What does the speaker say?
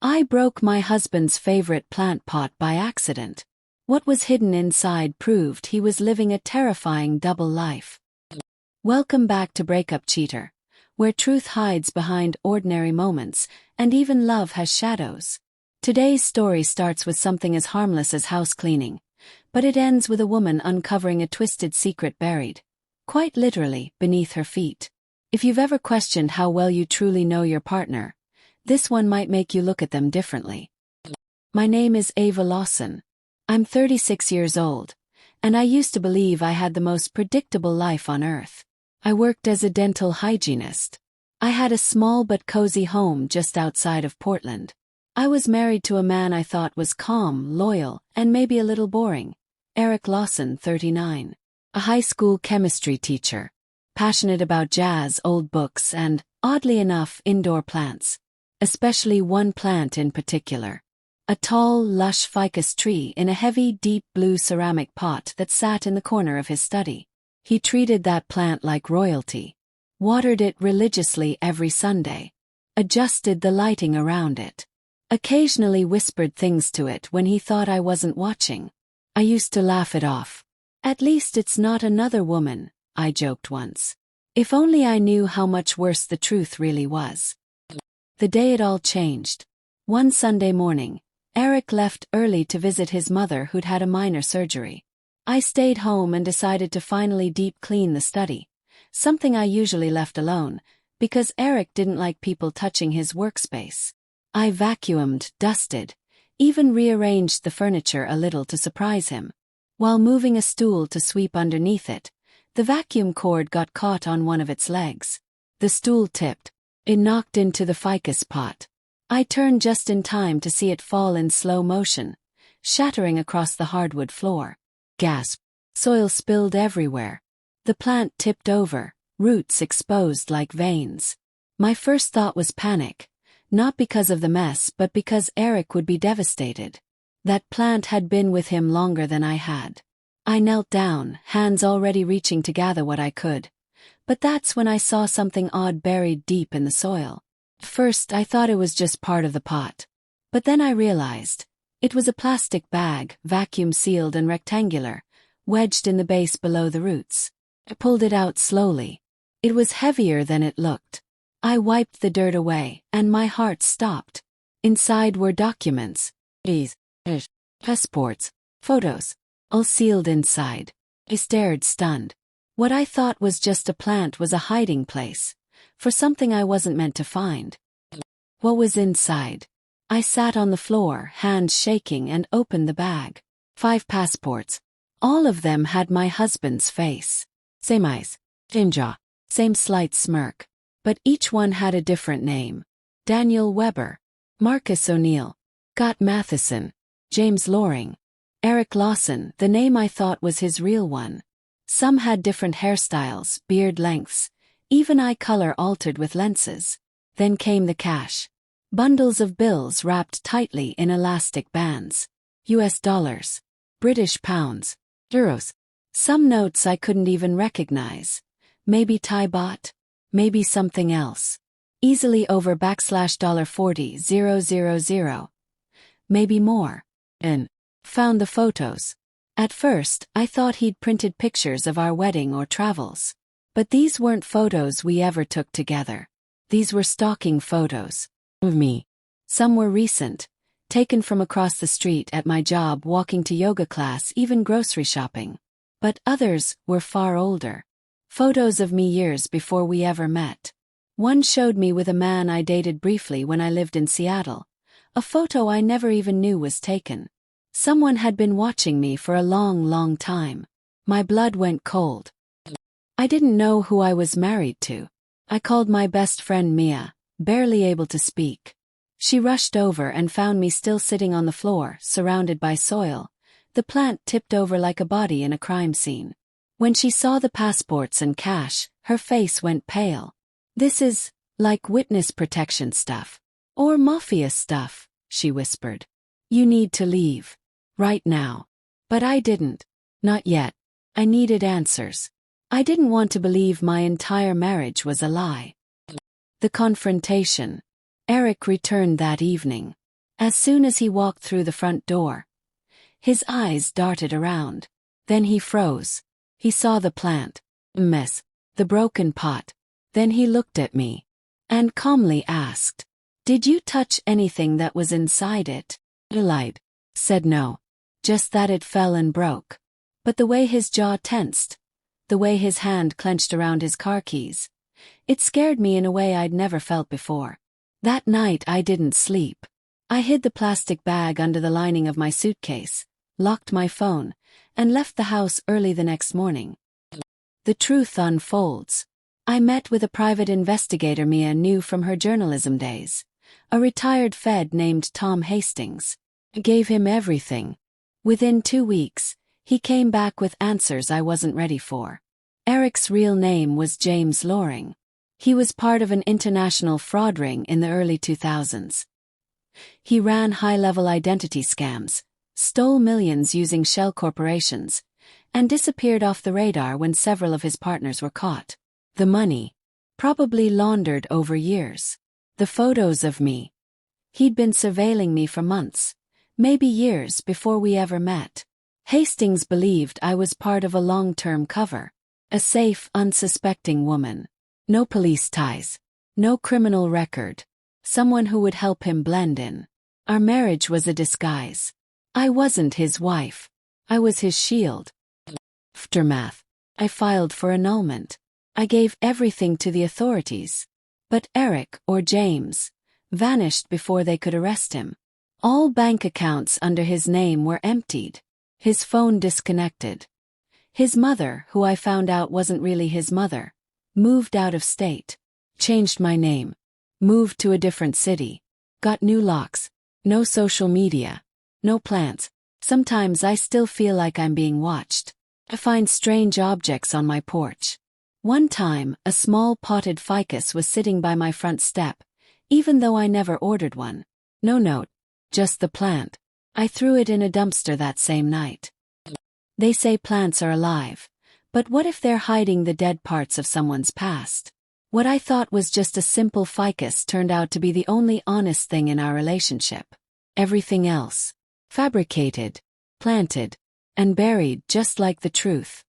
I broke my husband's favorite plant pot by accident. What was hidden inside proved he was living a terrifying double life. Welcome back to Breakup, Cheater, where truth hides behind ordinary moments, and even love has shadows. Today's story starts with something as harmless as house cleaning, but it ends with a woman uncovering a twisted secret buried, quite literally, beneath her feet. If you've ever questioned how well you truly know your partner, this one might make you look at them differently. My name is Ava Lawson. I'm 36 years old, and I used to believe I had the most predictable life on earth. I worked as a dental hygienist. I had a small but cozy home just outside of Portland. I was married to a man I thought was calm, loyal, and maybe a little boring. Eric Lawson, 39. A high school chemistry teacher. Passionate about jazz, old books, and, oddly enough, indoor plants. Especially one plant in particular. A tall, lush ficus tree in a heavy, deep blue ceramic pot that sat in the corner of his study. He treated that plant like royalty. Watered it religiously every Sunday. Adjusted the lighting around it. Occasionally whispered things to it when he thought I wasn't watching. I used to laugh it off. At least it's not another woman, I joked once. If only I knew how much worse the truth really was. The day it all changed. One Sunday morning, Eric left early to visit his mother who'd had a minor surgery. I stayed home and decided to finally deep clean the study, something I usually left alone, because Eric didn't like people touching his workspace. I vacuumed, dusted, even rearranged the furniture a little to surprise him. While moving a stool to sweep underneath it, the vacuum cord got caught on one of its legs. The stool tipped. It knocked into the ficus pot. I turned just in time to see it fall in slow motion, shattering across the hardwood floor. Gasp. Soil spilled everywhere. The plant tipped over, roots exposed like veins. My first thought was panic, not because of the mess but because Eric would be devastated. That plant had been with him longer than I had. I knelt down, hands already reaching to gather what I could. But that's when I saw something odd buried deep in the soil. First, I thought it was just part of the pot. But then I realized. It was a plastic bag, vacuum-sealed and rectangular, wedged in the base below the roots. I pulled it out slowly. It was heavier than it looked. I wiped the dirt away, and my heart stopped. Inside were documents. Passports. Photos. All sealed inside. I stared stunned. What I thought was just a plant was a hiding place, for something I wasn't meant to find. What was inside? I sat on the floor, hands shaking, and opened the bag. 5 passports. All of them had my husband's face. Same eyes, same jaw, same slight smirk. But each one had a different name. Daniel Weber, Marcus O'Neill, Scott Matheson, James Loring, Eric Lawson, the name I thought was his real one. Some had different hairstyles, beard lengths, even eye color altered with lenses. Then came the cash. Bundles of bills wrapped tightly in elastic bands. US dollars. British pounds. Euros. Some notes I couldn't even recognize. Maybe Thai baht. Maybe something else. Easily over $40,000. Maybe more. And found the photos. At first, I thought he'd printed pictures of our wedding or travels. But these weren't photos we ever took together. These were stalking photos. Of me. Some were recent. Taken from across the street at my job, walking to yoga class, even grocery shopping. But others were far older. Photos of me years before we ever met. One showed me with a man I dated briefly when I lived in Seattle. A photo I never even knew was taken. Someone had been watching me for a long, long time. My blood went cold. I didn't know who I was married to. I called my best friend Mia, barely able to speak. She rushed over and found me still sitting on the floor, surrounded by soil, the plant tipped over like a body in a crime scene. When she saw the passports and cash, her face went pale. "This is, like witness protection stuff. Or mafia stuff," she whispered. "You need to leave. Right now." But I didn't. Not yet. I needed answers. I didn't want to believe my entire marriage was a lie. The confrontation. Eric returned that evening. As soon as he walked through the front door, his eyes darted around. Then he froze. He saw the plant, mess, the broken pot. Then he looked at me and calmly asked, "Did you touch anything that was inside it?" I lied, said no, just that it fell and broke. But the way his jaw tensed, the way his hand clenched around his car keys, it scared me in a way I'd never felt before. That night I didn't sleep. I hid the plastic bag under the lining of my suitcase, locked my phone, and left the house early the next morning. The truth unfolds. I met with a private investigator Mia knew from her journalism days, a retired Fed named Tom Hastings. I gave him everything. Within 2 weeks, he came back with answers I wasn't ready for. Eric's real name was James Loring. He was part of an international fraud ring in the early 2000s. He ran high-level identity scams, stole millions using shell corporations, and disappeared off the radar when several of his partners were caught. The money, probably laundered over years. The photos of me. He'd been surveilling me for months, maybe years before we ever met. Hastings believed I was part of a long-term cover, a safe, unsuspecting woman. No police ties, no criminal record, someone who would help him blend in. Our marriage was a disguise. I wasn't his wife. I was his shield. Aftermath. I filed for annulment. I gave everything to the authorities. But Eric, or James, vanished before they could arrest him. All bank accounts under his name were emptied. His phone disconnected. His mother, who I found out wasn't really his mother, moved out of state. Changed my name. Moved to a different city. Got new locks. No social media. No plants. Sometimes I still feel like I'm being watched. I find strange objects on my porch. One time, a small potted ficus was sitting by my front step, even though I never ordered one. No note, just the plant. I threw it in a dumpster that same night. They say plants are alive, but what if they're hiding the dead parts of someone's past? What I thought was just a simple ficus turned out to be the only honest thing in our relationship. Everything else, fabricated, planted, and buried just like the truth.